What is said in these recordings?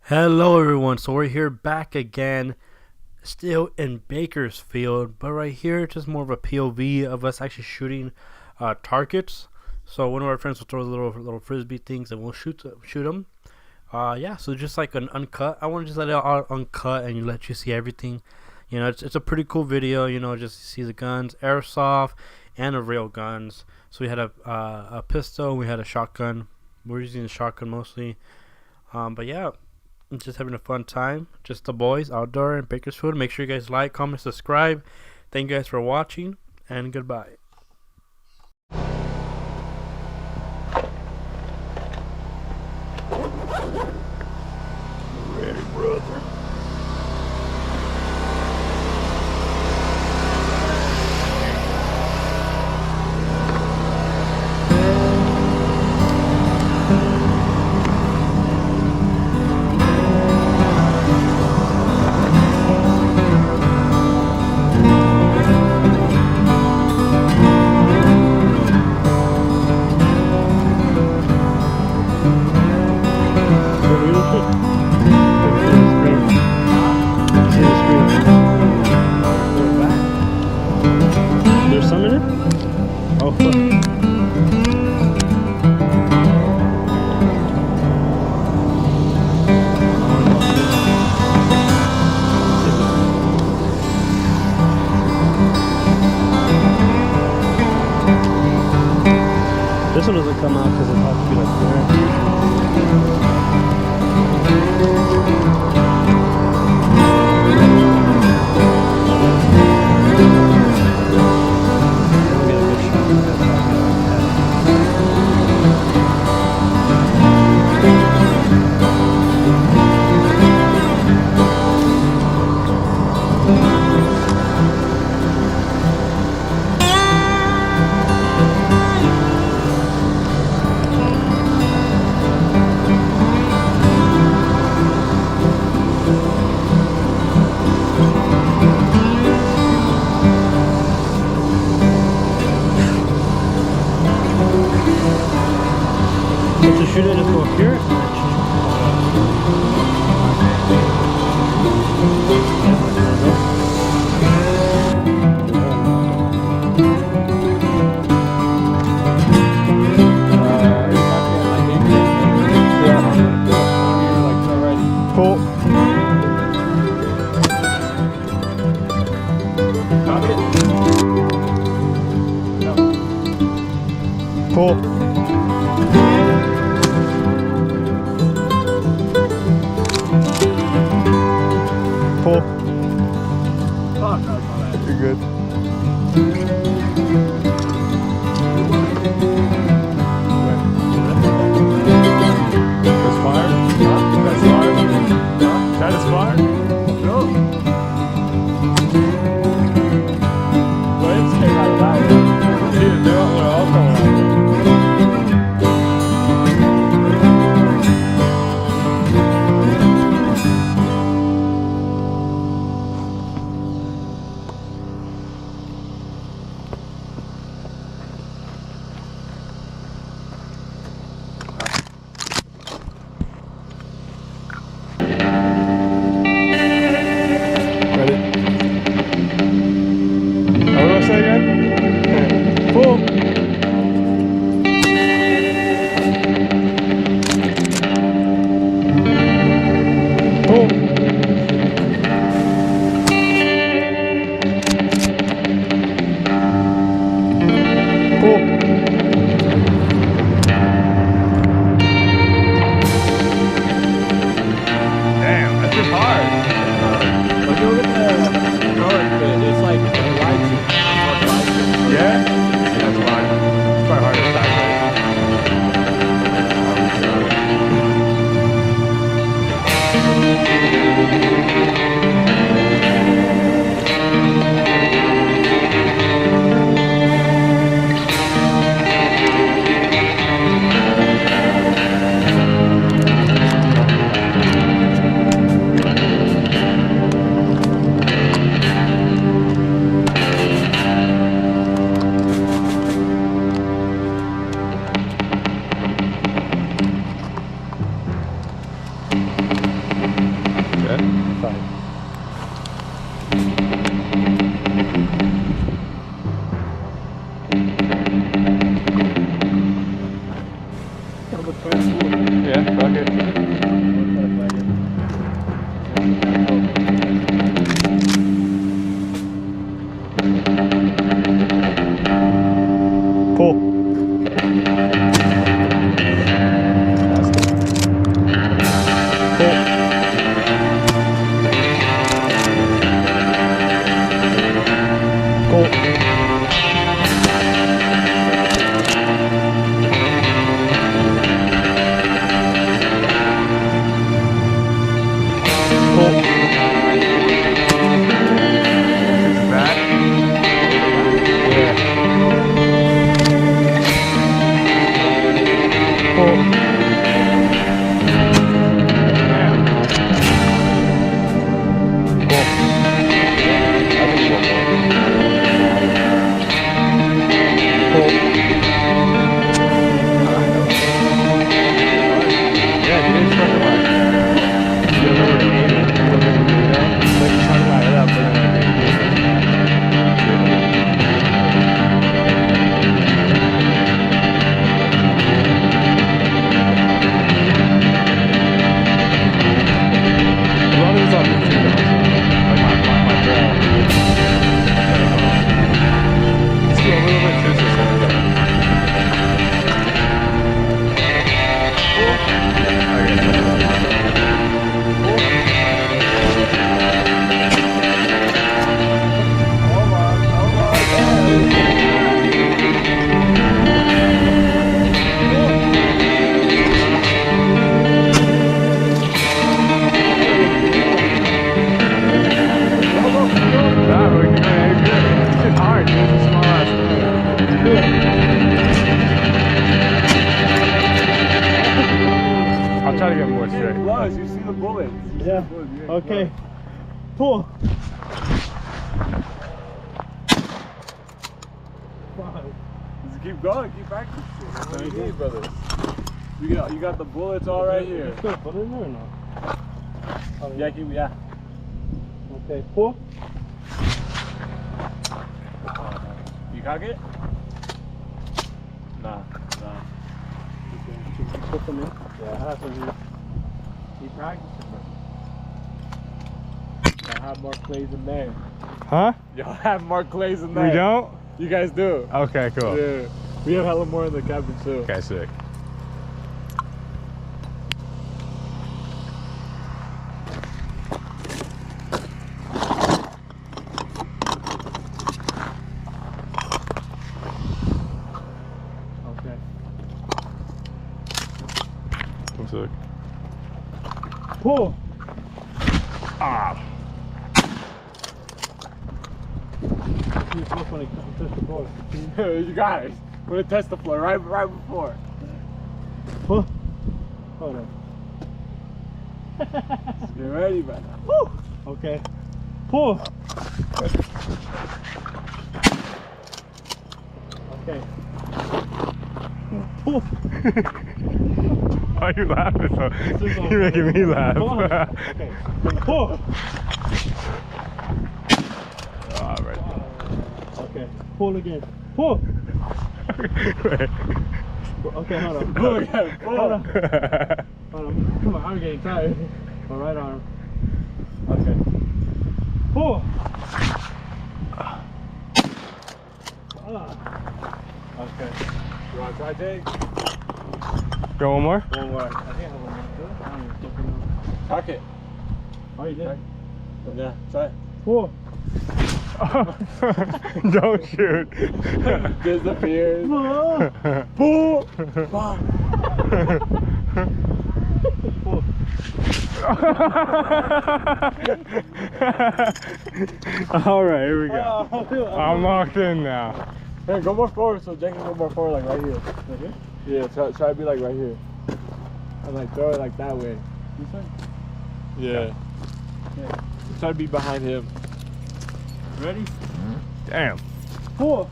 Hello everyone, so we're here back again, still in Bakersfield, but right here it's just more of a POV of us actually shooting targets. So one of our friends will throw little frisbee things and we'll shoot them. Yeah, so just like an uncut. I want to just let it all uncut and let you see everything. You know, it's a pretty cool video. You know, just see the guns, airsoft, and the real guns. So we had a pistol, we had a shotgun. We're using the shotgun mostly. But yeah. Just having a fun time, just the boys outdoor in Bakersfield. Make sure you guys like, comment, subscribe. Thank you guys for watching, and goodbye. Ready, brother. There's some in it? Oh, fuck. This one doesn't come out because it has to be like there. To shoot it, just go up here. Cool. Cool. Cool. Oh, no, it's not bad. You're good. That's fire? Huh? That's fire? Huh? That is fire? No. Go ahead and stay right loud. Dude, they're all coming out. I'll try to get more straight. You see the bullets. Yeah. Okay. Pull. Just keep going. Keep practicing. That's what you need, brother. You got the bullets all right here. Still put it in there or no? Yeah, keep, yeah. Okay. Pull. You cock it? Nah. Put them in. Yeah, that's what keep practicing, bro. Y'all have more clays in there. Huh? Y'all have more clays in there. We don't? You guys do. Okay, cool. Yeah. We have hella more in the cabin too. Okay, sick. Okay. I'm sick. Pull. Ah. You got it. Put a test the floor right before. Pull. Hold on. Get ready, man. Woo. Okay. Pull. Okay. Pull. Why are you laughing so? You're making me laugh. Okay. Pull. All right. Okay. Pull again. Pull. Wait. Okay, hold on. Pull again. Pull. Hold on. Hold on. Come on, I'm getting tired. My right arm. Okay. Pull. Okay. You want to try, Jake? Go one more? One more. I think I have one more. I don't even fucking know. Cock it. Oh, you did? Yeah, try it. Pull. Don't shoot. Disappears. Pull. Pull. Pull. All right, here we go. Oh, I'm locked in now. Hey, go more forward so Jake can go more forward, like right here. Right here? Yeah, try to be like right here. And like throw it like that way. This way? Yeah. Yeah. Try to be behind him. Ready? Damn. Pull.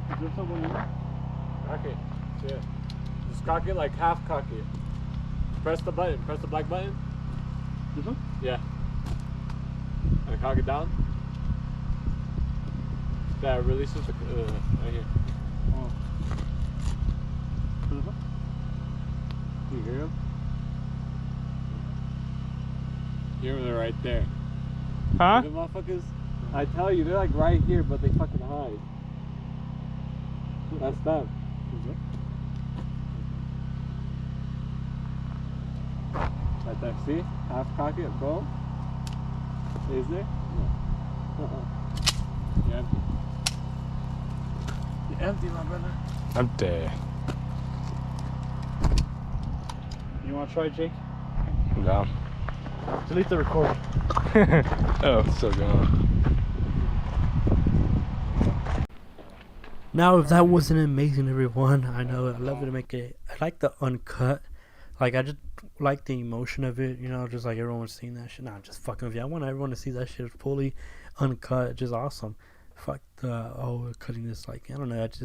Is there someone in there? Cock it. Yeah. Just cock it like half cock it. Press the button. Press the black button. This one? Yeah. And cock it down. That releases the right here. Oh. This one? You hear him? Hear him? They're right there. Huh? The motherfuckers. I tell you, they're like right here, but they fucking hide. That's them. Right there, see? Half cock it, boom. Is there? No. You're empty. You're empty, my brother. Empty. You want to try, Jake? No. Delete the recording. Oh, it's still going. Now, if that wasn't amazing, everyone, I know I love it to make it. I like the uncut. Like, I just like the emotion of it, you know, just like everyone's seeing that shit. Nah, just fucking with you. I want everyone to see that shit fully uncut, just awesome. Fuck the, cutting this, like, I don't know, it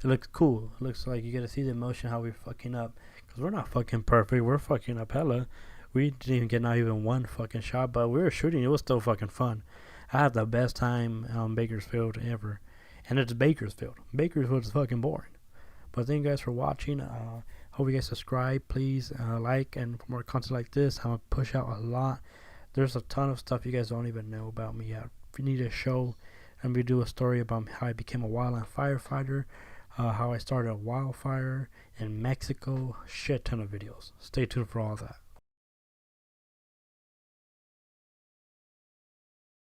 looks cool. It looks like you get to see the emotion, how we're fucking up. Because we're not fucking perfect, we're fucking up hella. We didn't even get not even one fucking shot, but we were shooting, it was still fucking fun. I had the best time on Bakersfield ever. And it's Bakersfield. Bakersfield is fucking boring. But thank you guys for watching. Hope you guys subscribe, please, like, and for more content like this, I'm gonna push out a lot. There's a ton of stuff you guys don't even know about me yet. If you need a show, and we do a story about how I became a wildland firefighter, how I started a wildfire in Mexico, shit ton of videos. Stay tuned for all that.